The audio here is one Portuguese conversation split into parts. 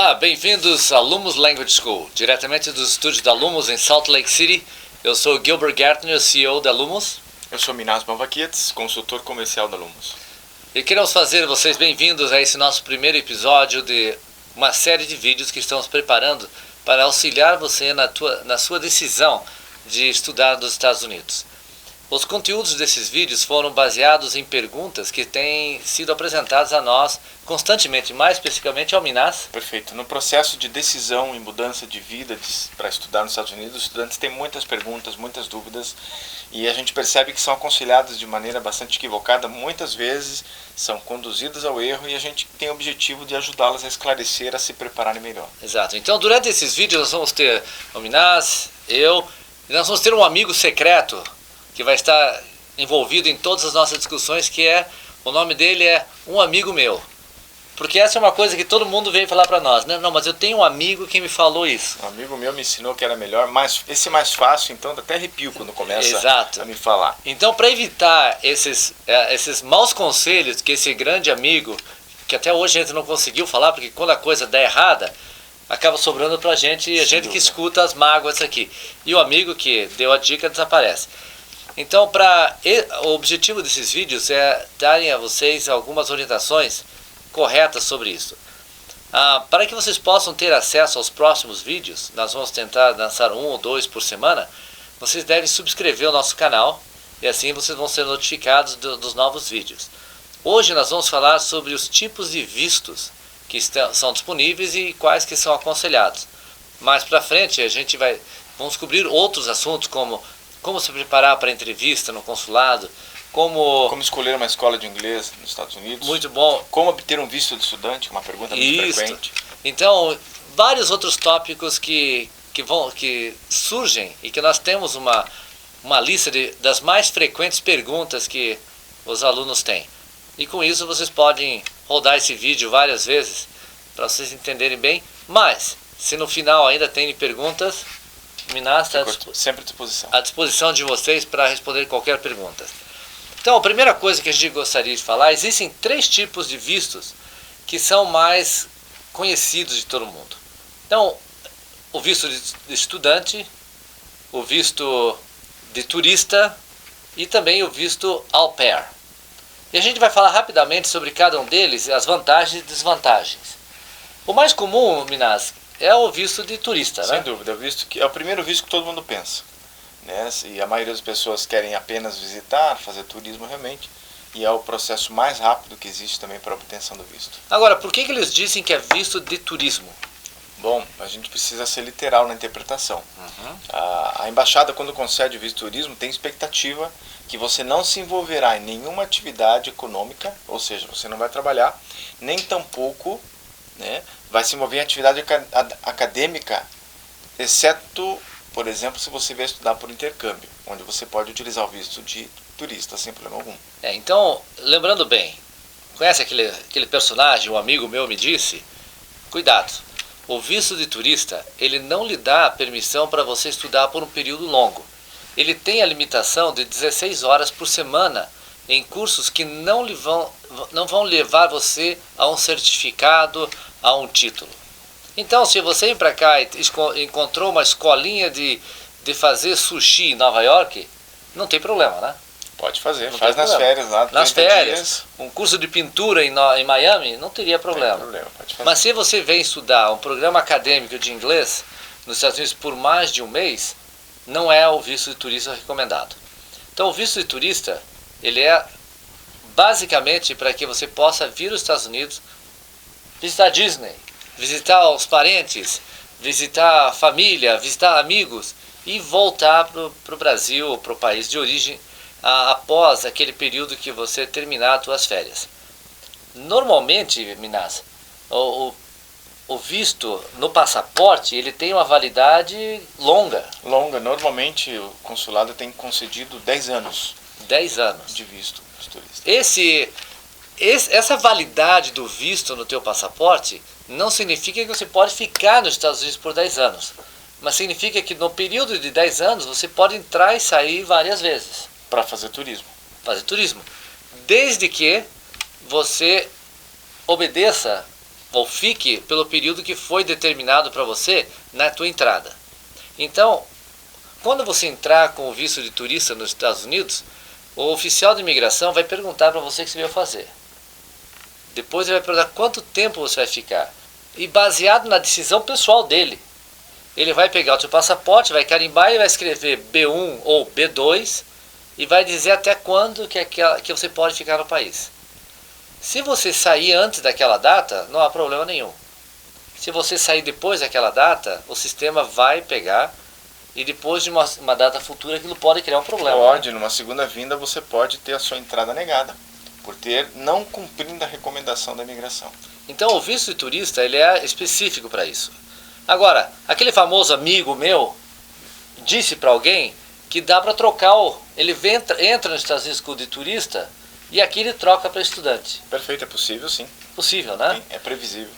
Olá, bem-vindos a Lumos Language School, diretamente dos estúdios da Lumos em Salt Lake City. Eu sou Gilbert Gartner, CEO da Lumos. Eu sou Minas Mavakites, consultor comercial da Lumos. E queremos fazer vocês bem-vindos a esse nosso primeiro episódio de uma série de vídeos que estamos preparando para auxiliar você na sua decisão de estudar nos Estados Unidos. Os conteúdos desses vídeos foram baseados em perguntas que têm sido apresentadas a nós constantemente, mais especificamente ao Minas. Perfeito. No processo de decisão e mudança de vida para estudar nos Estados Unidos, os estudantes têm muitas perguntas, muitas dúvidas, e a gente percebe que são aconselhados de maneira bastante equivocada, muitas vezes são conduzidas ao erro, e a gente tem o objetivo de ajudá-las a esclarecer, a se prepararem melhor. Exato. Então, durante esses vídeos, nós vamos ter o Minas, e nós vamos ter um amigo secreto que vai estar envolvido em todas as nossas discussões, o nome dele é Um Amigo Meu. Porque essa é uma coisa que todo mundo veio falar para nós, né? Não, mas eu tenho um amigo que me falou isso. Um amigo meu me ensinou que era melhor, mas esse é mais fácil, então dá até arrepio quando começa a me falar. Então, para evitar esses maus conselhos que esse grande amigo, que até hoje a gente não conseguiu falar, porque quando a coisa dá errada, acaba sobrando para a gente, e a gente que escuta as mágoas aqui. E o amigo que deu a dica desaparece. Então, o objetivo desses vídeos é darem a vocês algumas orientações corretas sobre isso. Para que vocês possam ter acesso aos próximos vídeos, nós vamos tentar lançar 1 ou 2 por semana, vocês devem subscrever o nosso canal, e assim vocês vão ser notificados dos novos vídeos. Hoje nós vamos falar sobre os tipos de vistos que são disponíveis e quais que são aconselhados. Mais para frente vamos cobrir outros assuntos como se preparar para a entrevista no consulado, como escolher uma escola de inglês nos Estados Unidos. Muito bom. Como obter um visto de estudante, uma pergunta muito frequente. Então, vários outros tópicos que surgem e que nós temos uma lista das mais frequentes perguntas que os alunos têm. E com isso vocês podem rodar esse vídeo várias vezes para vocês entenderem bem. Mas, se no final ainda tem perguntas, Minas está sempre à disposição de vocês para responder qualquer pergunta. Então, a primeira coisa que a gente gostaria de falar, existem 3 tipos de vistos que são mais conhecidos de todo mundo. Então, o visto de estudante, o visto de turista e também o visto au pair. E a gente vai falar rapidamente sobre cada um deles, as vantagens e desvantagens. O mais comum, Minas, é o visto de turista, né? Sem dúvida, é o primeiro visto que todo mundo pensa, né? E a maioria das pessoas querem apenas visitar, fazer turismo realmente, e é o processo mais rápido que existe também para a obtenção do visto. Agora, por que eles dizem que é visto de turismo? Bom, a gente precisa ser literal na interpretação. A embaixada, quando concede o visto de turismo, tem expectativa que você não se envolverá em nenhuma atividade econômica, ou seja, você não vai trabalhar, nem tampouco, né, vai se envolver em atividade acadêmica, exceto, por exemplo, se você vai estudar por intercâmbio, onde você pode utilizar o visto de turista sem problema algum. Então, lembrando bem, conhece aquele personagem, um amigo meu me disse? Cuidado, o visto de turista, ele não lhe dá permissão para você estudar por um período longo. Ele tem a limitação de 16 horas por semana em cursos que não vão levar você a um certificado, a um título. Então, se você vem para cá e encontrou uma escolinha de fazer sushi em Nova York, não tem problema, né? Pode fazer, faz nas férias lá. Nas férias, um curso de pintura em Miami, não teria problema. Pode fazer. Mas se você vem estudar um programa acadêmico de inglês nos Estados Unidos por mais de um mês, não é o visto de turista recomendado. Então, o visto de turista, ele é basicamente para que você possa vir aos Estados Unidos, visitar a Disney, visitar os parentes, visitar a família, visitar amigos e voltar para o Brasil, para o país de origem, após aquele período que você terminar as suas férias. Normalmente, Minas, o visto no passaporte, ele tem uma validade longa. Normalmente o consulado tem concedido 10 anos. 10 anos. De visto de turista. Essa validade do visto no teu passaporte não significa que você pode ficar nos Estados Unidos por 10 anos. Mas significa que no período de 10 anos você pode entrar e sair várias vezes. Para fazer turismo. Desde que você obedeça ou fique pelo período que foi determinado para você na tua entrada. Então, quando você entrar com o visto de turista nos Estados Unidos, o oficial de imigração vai perguntar para você o que você veio fazer. Depois ele vai perguntar quanto tempo você vai ficar. E baseado na decisão pessoal dele, ele vai pegar o seu passaporte, vai carimbar e vai escrever B1 ou B2 e vai dizer até quando que você pode ficar no país. Se você sair antes daquela data, não há problema nenhum. Se você sair depois daquela data, o sistema vai pegar e depois de uma data futura aquilo pode criar um problema. Pode, numa segunda vinda você pode ter a sua entrada negada, por ter não cumprindo a recomendação da imigração. Então o visto de turista ele é específico para isso. Agora, aquele famoso amigo meu disse para alguém que dá para trocar, ele entra nos Estados Unidos com o de turista e aqui ele troca para estudante. Perfeito, é possível sim. Possível, né? Sim, é previsível.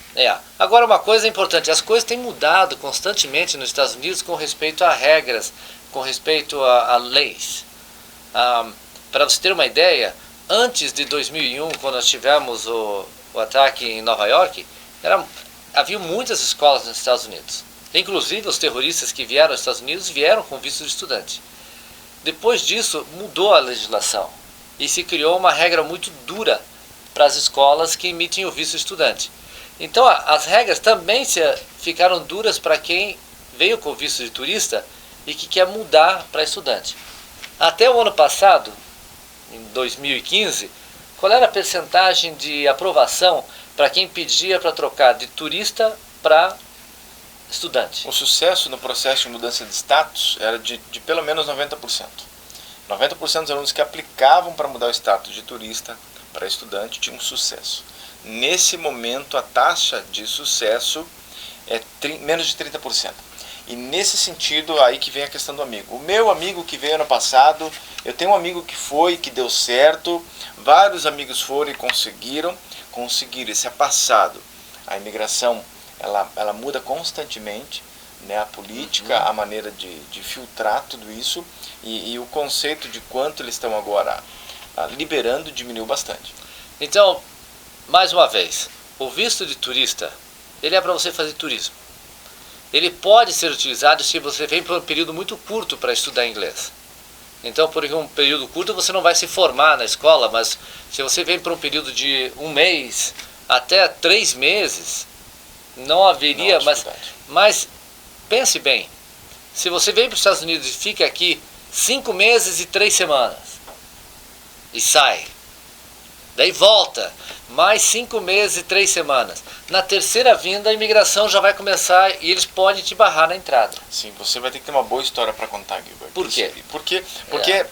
Agora uma coisa importante, as coisas têm mudado constantemente nos Estados Unidos com respeito a regras, com respeito a leis. Para você ter uma ideia, antes de 2001, quando nós tivemos o ataque em Nova York, havia muitas escolas nos Estados Unidos. Inclusive os terroristas que vieram aos Estados Unidos vieram com visto de estudante. Depois disso mudou a legislação e se criou uma regra muito dura para as escolas que emitem o visto de estudante. Então as regras também ficaram duras para quem veio com visto de turista e que quer mudar para estudante. Até o ano passado, em 2015, qual era a percentagem de aprovação para quem pedia para trocar de turista para estudante? O sucesso no processo de mudança de status era de pelo menos 90%. 90% dos alunos que aplicavam para mudar o status de turista para estudante tinham sucesso. Nesse momento a taxa de sucesso é menos de 30%. E nesse sentido aí que vem a questão do amigo. O meu amigo que veio ano passado, eu tenho um amigo que foi, que deu certo, vários amigos foram e conseguiram, isso é passado. A imigração, ela muda constantemente, né, a política, a maneira de filtrar tudo isso e o conceito de quanto eles estão agora liberando diminuiu bastante. Então, mais uma vez, o visto de turista, ele é para você fazer turismo. Ele pode ser utilizado se você vem por um período muito curto para estudar inglês. Então, por um período curto você não vai se formar na escola, mas se você vem por um período de 1 mês até 3 meses, não haveria, mas pense bem, se você vem para os Estados Unidos e fica aqui 5 meses e 3 semanas, e sai, daí volta, mais 5 meses e 3 semanas, na terceira vinda a imigração já vai começar e eles podem te barrar na entrada. Sim, você vai ter que ter uma boa história para contar, Gilbert. Por quê? Porque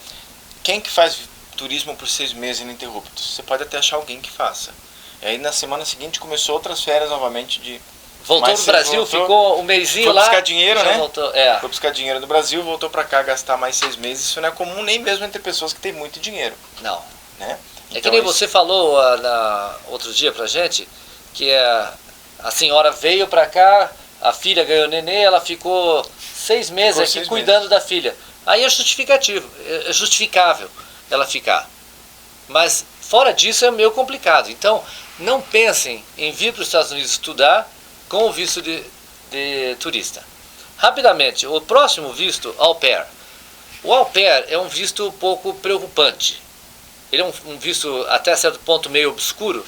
quem que faz turismo por 6 meses ininterruptos? Você pode até achar alguém que faça. E aí na semana seguinte começou outras férias novamente de... Voltou no Brasil, ficou um mesinho lá. Foi buscar dinheiro, né? Voltou, Foi buscar dinheiro no Brasil, voltou para cá gastar mais 6 meses. Isso não é comum nem mesmo entre pessoas que têm muito dinheiro. Não. Né? Então, que nem você falou outro dia pra gente, que a senhora veio pra cá, a filha ganhou nenê, ela ficou 6 meses aqui cuidando da filha. Aí é justificável ela ficar. Mas fora disso é meio complicado. Então não pensem em vir para os Estados Unidos estudar com o visto de turista. Rapidamente, o próximo visto, au pair. O au pair é um visto um pouco preocupante. Ele é um visto até certo ponto meio obscuro,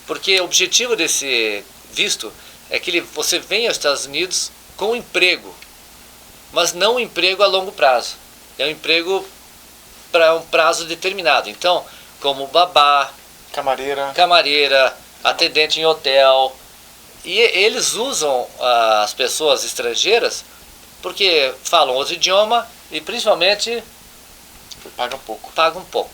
porque o objetivo desse visto é que você venha aos Estados Unidos com um emprego, mas não um emprego a longo prazo. É um emprego para um prazo determinado. Então, como babá, camareira, atendente em hotel. E eles usam as pessoas estrangeiras porque falam outro idioma e principalmente pagam pouco.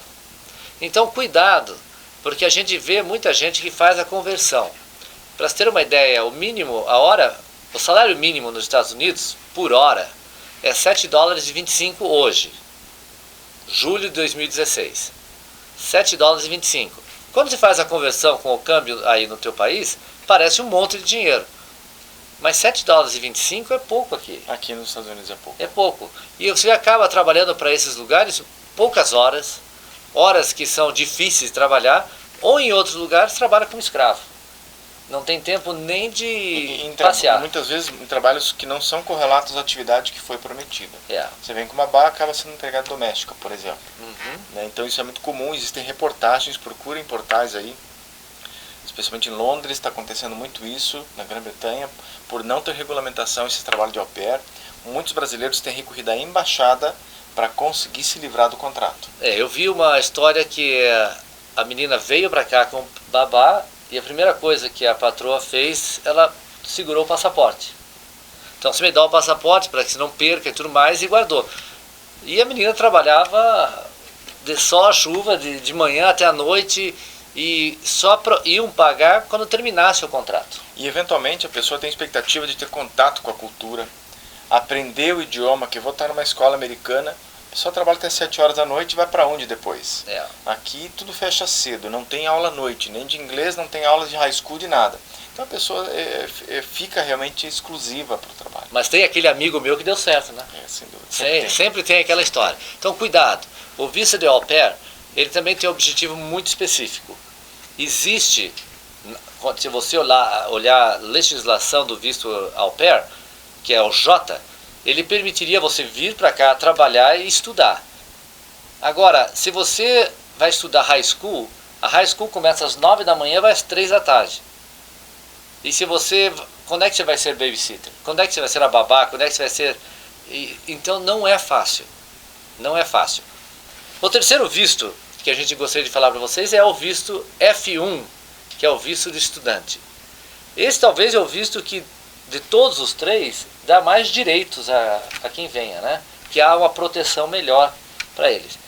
Então cuidado, porque a gente vê muita gente que faz a conversão. Para você ter uma ideia, o salário mínimo nos Estados Unidos por hora é $7,25 hoje, julho de 2016. $7,25. Quando você faz a conversão com o câmbio aí no teu país, parece um monte de dinheiro. Mas $7,25 é pouco aqui. Aqui nos Estados Unidos é pouco. É pouco. E você acaba trabalhando para esses lugares poucas horas que são difíceis de trabalhar, ou em outros lugares trabalha como escravo. Não tem tempo nem de Em passear. muitas vezes em trabalhos que não são correlatos à atividade que foi prometida. É. Você vem com uma babá, acaba sendo empregada doméstica, por exemplo. Né? Então isso é muito comum, existem reportagens, procurem portais aí, especialmente em Londres está acontecendo muito isso, na Grã-Bretanha, por não ter regulamentação esse trabalho de au pair. Muitos brasileiros têm recorrido à embaixada para conseguir se livrar do contrato. Eu vi uma história que a menina veio para cá com babá e a primeira coisa que a patroa fez, ela segurou o passaporte. Então você me dá o passaporte para que você não perca e tudo mais, e guardou. E a menina trabalhava de sol a chuva, de manhã até a noite, e só iam pagar quando terminasse o contrato. E eventualmente a pessoa tem expectativa de ter contato com a cultura, aprender o idioma, que eu vou estar numa escola americana, a pessoa trabalha até 7 horas da noite e vai para onde depois? Aqui tudo fecha cedo, não tem aula à noite, nem de inglês, não tem aulas de high school, de nada. Então a pessoa fica realmente exclusiva para o trabalho. Mas tem aquele amigo meu que deu certo, né? Sem dúvida. Sempre tem aquela história. Então cuidado, o visto de au pair, ele também tem um objetivo muito específico. Existe, se você olhar a legislação do visto au pair, que é o J, ele permitiria você vir para cá trabalhar e estudar. Agora, se você vai estudar high school, a high school começa às 9 da manhã e vai às 3 da tarde. E se você, quando é que você vai ser babysitter? Quando é que você vai ser a babá? Quando é que você vai ser... Então não é fácil. Não é fácil. O terceiro visto que a gente gostaria de falar para vocês é o visto F1, que é o visto de estudante. Esse talvez é o visto que, de todos os três, dá mais direitos a quem venha, né? Que há uma proteção melhor para eles.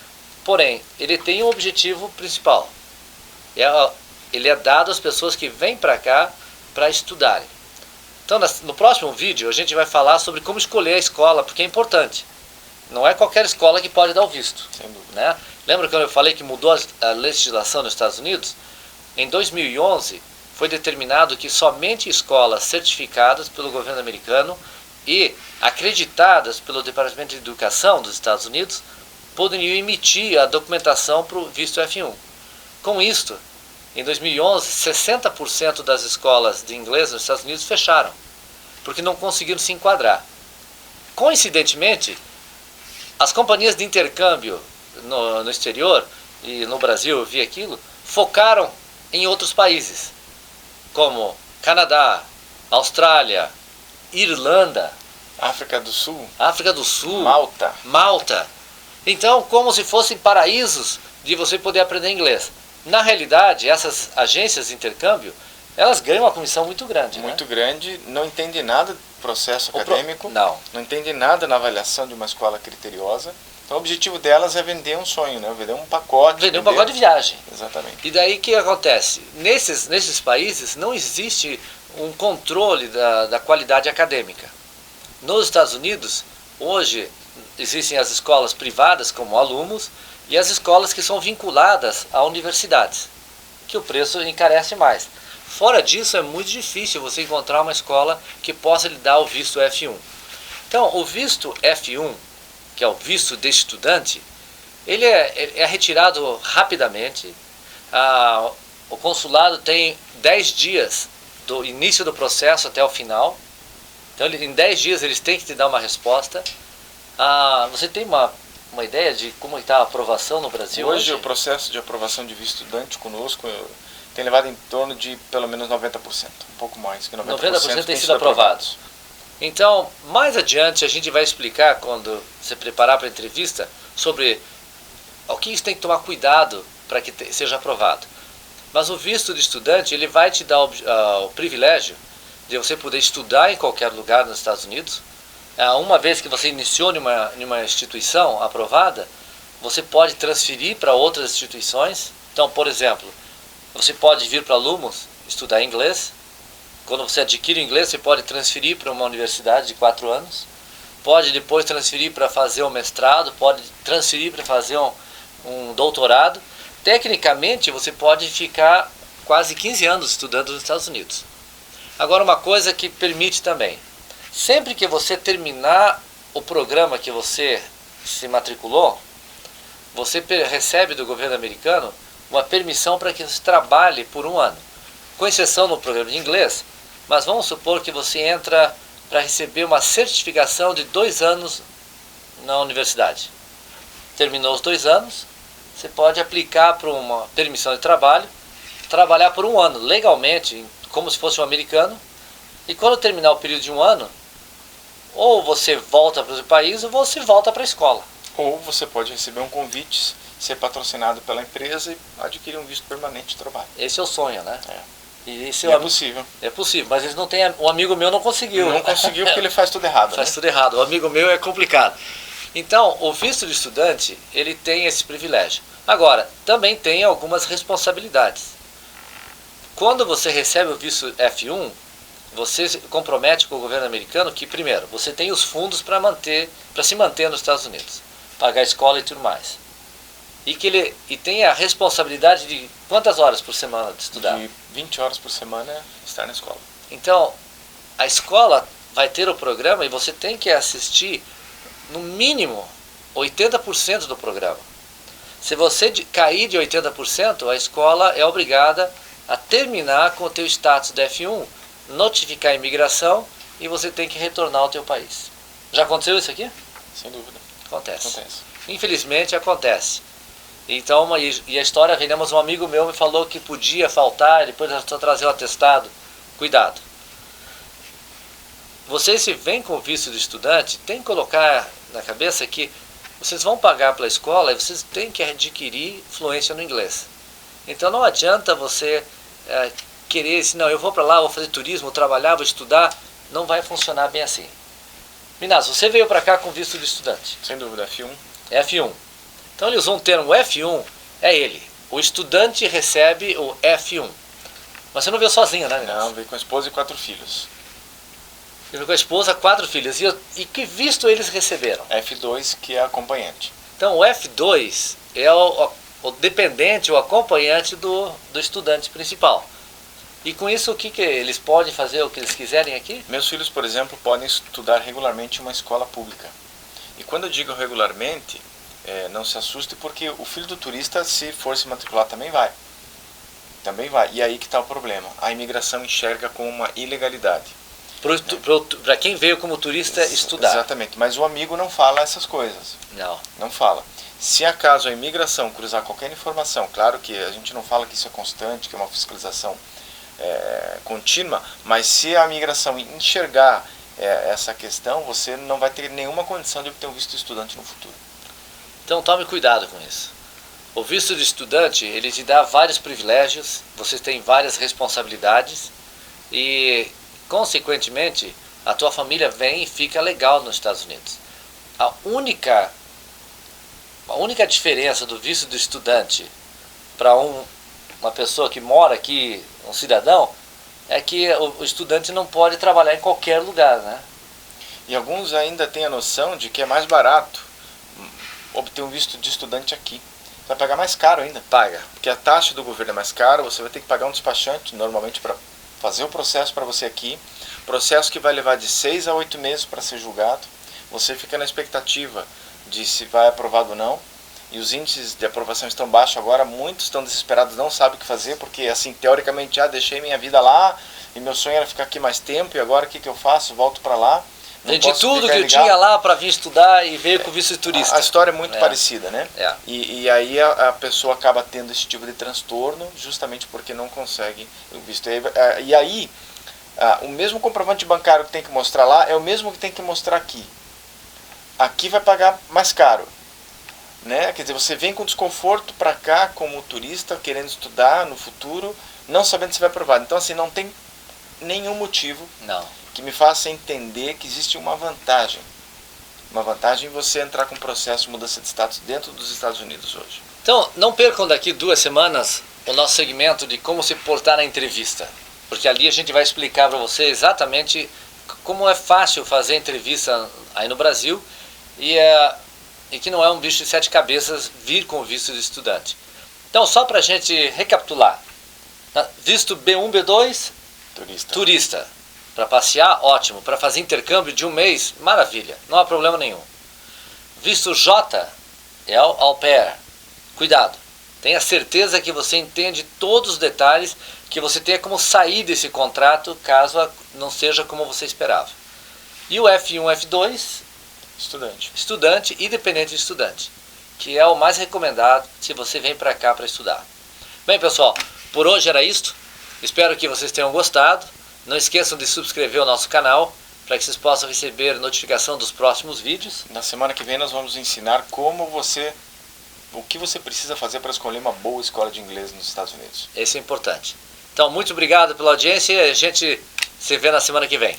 Porém, ele tem um objetivo principal. Ele é dado às pessoas que vêm para cá para estudarem. Então, no próximo vídeo, a gente vai falar sobre como escolher a escola, porque é importante. Não é qualquer escola que pode dar o visto. Sem dúvida. Né? Lembra quando eu falei que mudou a legislação nos Estados Unidos? Em 2011, foi determinado que somente escolas certificadas pelo governo americano e acreditadas pelo Departamento de Educação dos Estados Unidos poderiam emitir a documentação para o visto F1. Com isto, em 2011, 60% das escolas de inglês nos Estados Unidos fecharam, porque não conseguiram se enquadrar. Coincidentemente, as companhias de intercâmbio no exterior, e no Brasil eu vi aquilo, focaram em outros países, como Canadá, Austrália, Irlanda, África do Sul, Malta. Então, como se fossem paraísos de você poder aprender inglês. Na realidade, essas agências de intercâmbio, elas ganham uma comissão muito grande. Muito grande, não entendem nada do processo acadêmico, não entendem nada na avaliação de uma escola criteriosa. Então o objetivo delas é vender um sonho, né? Vender um pacote. Vender um pacote de viagem. Exatamente. E daí o que acontece? Nesses países não existe um controle da qualidade acadêmica. Nos Estados Unidos, hoje, existem as escolas privadas como Alumnos e as escolas que são vinculadas a universidades, que o preço encarece mais. Fora disso, é muito difícil você encontrar uma escola que possa lhe dar o visto F1. Então, o visto F1, que é o visto de estudante, ele é retirado rapidamente. O consulado tem 10 dias do início do processo até o final. Então, em 10 dias eles têm que te dar uma resposta. Você tem uma ideia de como está a aprovação no Brasil hoje? Hoje o processo de aprovação de visto estudante conosco tem levado em torno de pelo menos 90%, um pouco mais que 90%. 90% tem sido aprovados. Então, mais adiante a gente vai explicar, quando você preparar para a entrevista, sobre o que você tem que tomar cuidado para que seja aprovado. Mas o visto de estudante, ele vai te dar o privilégio de você poder estudar em qualquer lugar nos Estados Unidos. Uma vez que você iniciou em uma instituição aprovada, você pode transferir para outras instituições. Então, por exemplo, você pode vir para Lumos estudar inglês. Quando você adquire o inglês, você pode transferir para uma universidade de 4 anos. Pode depois transferir para fazer um mestrado, pode transferir para fazer um doutorado. Tecnicamente, você pode ficar quase 15 anos estudando nos Estados Unidos. Agora, uma coisa que permite também. Sempre que você terminar o programa que você se matriculou, você recebe do governo americano uma permissão para que você trabalhe por 1 ano. com exceção no programa de inglês, mas vamos supor que você entra para receber uma certificação de 2 anos na universidade. Terminou os 2 anos, você pode aplicar para uma permissão de trabalho, trabalhar por 1 ano, legalmente, como se fosse um americano, e quando terminar o período de 1 ano, ou você volta para o seu país, ou você volta para a escola. Ou você pode receber um convite, ser patrocinado pela empresa e adquirir um visto permanente de trabalho. Esse é o sonho, né? E esse é possível. É possível, mas eles não têm. Um amigo meu não conseguiu. Não conseguiu porque ele faz tudo errado. Faz tudo errado. O amigo meu é complicado. Então, o visto de estudante, ele tem esse privilégio. Agora, também tem algumas responsabilidades. Quando você recebe o visto F1, você se compromete com o governo americano que, primeiro, você tem os fundos para se manter nos Estados Unidos, pagar a escola e tudo mais. E tem a responsabilidade de quantas horas por semana de estudar? De 20 horas por semana estar na escola. Então, a escola vai ter o programa e você tem que assistir, no mínimo, 80% do programa. Se você cair de 80%, a escola é obrigada a terminar com o teu status de F1, notificar a imigração e você tem que retornar ao teu país. Já aconteceu isso aqui? Sem dúvida. Acontece. Infelizmente acontece. Então, e a história, vendemos um amigo meu me falou que podia faltar, depois só trazer o atestado. Cuidado. Vocês, se vêm com visto de estudante, tem que colocar na cabeça que vocês vão pagar pela escola e vocês têm que adquirir fluência no inglês. Então não adianta você querer, assim, não, eu vou para lá, vou fazer turismo, vou trabalhar, vou estudar. Não vai funcionar bem assim. Minas, você veio para cá com visto de estudante. Sem dúvida, F1. F1. Então ele usou um termo F1, é ele. O estudante recebe o F1. Mas você não veio sozinho, né, Minas? Não, veio com a esposa e 4 filhos. Ele veio com a esposa, 4 filhos. E que visto eles receberam? F2, que é acompanhante. Então o F2 é o dependente, o acompanhante do estudante principal. E com isso, o que eles podem fazer, o que eles quiserem aqui? Meus filhos, por exemplo, podem estudar regularmente em uma escola pública. E quando eu digo regularmente, não se assuste, porque o filho do turista, se for se matricular, também vai. Também vai. E aí que está o problema. A imigração enxerga como uma ilegalidade. Para quem veio como turista estudar. Exatamente. Mas o amigo não fala essas coisas. Não fala. Se acaso a imigração cruzar qualquer informação, claro que a gente não fala que isso é constante, que é uma fiscalização contínua, mas se a imigração enxergar essa questão, você não vai ter nenhuma condição de obter um visto de estudante no futuro. Então tome cuidado com isso. O visto de estudante, ele te dá vários privilégios, você tem várias responsabilidades e, consequentemente, a tua família vem e fica legal nos Estados Unidos. A única diferença do visto de estudante para uma pessoa que mora aqui, um cidadão, é que o estudante não pode trabalhar em qualquer lugar, né? E alguns ainda têm a noção de que é mais barato obter um visto de estudante aqui. Vai pagar mais caro ainda. Paga. Porque a taxa do governo é mais cara, você vai ter que pagar um despachante, normalmente, para fazer o processo para você aqui. Processo que vai levar de 6 a 8 meses para ser julgado. Você fica na expectativa de se vai aprovado ou não. E os índices de aprovação estão baixos agora, muitos estão desesperados, não sabem o que fazer, porque assim, teoricamente, deixei minha vida lá, e meu sonho era ficar aqui mais tempo, e agora o que eu faço? Volto para lá. Vendi tudo que eu tinha lá para vir estudar e veio com visto de turista. A história é muito parecida, né? É. E aí a pessoa acaba tendo esse tipo de transtorno, justamente porque não consegue o visto. E aí, o mesmo comprovante bancário que tem que mostrar lá, é o mesmo que tem que mostrar aqui. Aqui vai pagar mais caro. Né? Quer dizer, você vem com desconforto para cá como turista, querendo estudar no futuro, não sabendo se vai aprovado. Então, assim, não tem nenhum motivo que me faça entender que existe uma vantagem. Uma vantagem em você entrar com um processo de mudança de status dentro dos Estados Unidos hoje. Então, não percam daqui 2 semanas o nosso segmento de como se portar na entrevista. Porque ali a gente vai explicar para você exatamente como é fácil fazer entrevista aí no Brasil e que não é um bicho de 7 cabeças vir com visto de estudante. Então, só para a gente recapitular. Visto B1, B2, turista. Para passear, ótimo. Para fazer intercâmbio de 1 mês, maravilha. Não há problema nenhum. Visto J é au pair. Cuidado. Tenha certeza que você entende todos os detalhes, que você tenha como sair desse contrato caso não seja como você esperava. E o F1, F2, estudante e dependente de estudante, que é o mais recomendado se você vem para cá para estudar. Bem, pessoal, por hoje era isto. Espero que vocês tenham gostado. Não esqueçam de subscrever o nosso canal para que vocês possam receber notificação dos próximos vídeos. Na semana que vem nós vamos ensinar o que você precisa fazer para escolher uma boa escola de inglês nos Estados Unidos. Isso é importante. Então, muito obrigado pela audiência e a gente se vê na semana que vem.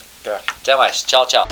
Até mais. Tchau, tchau.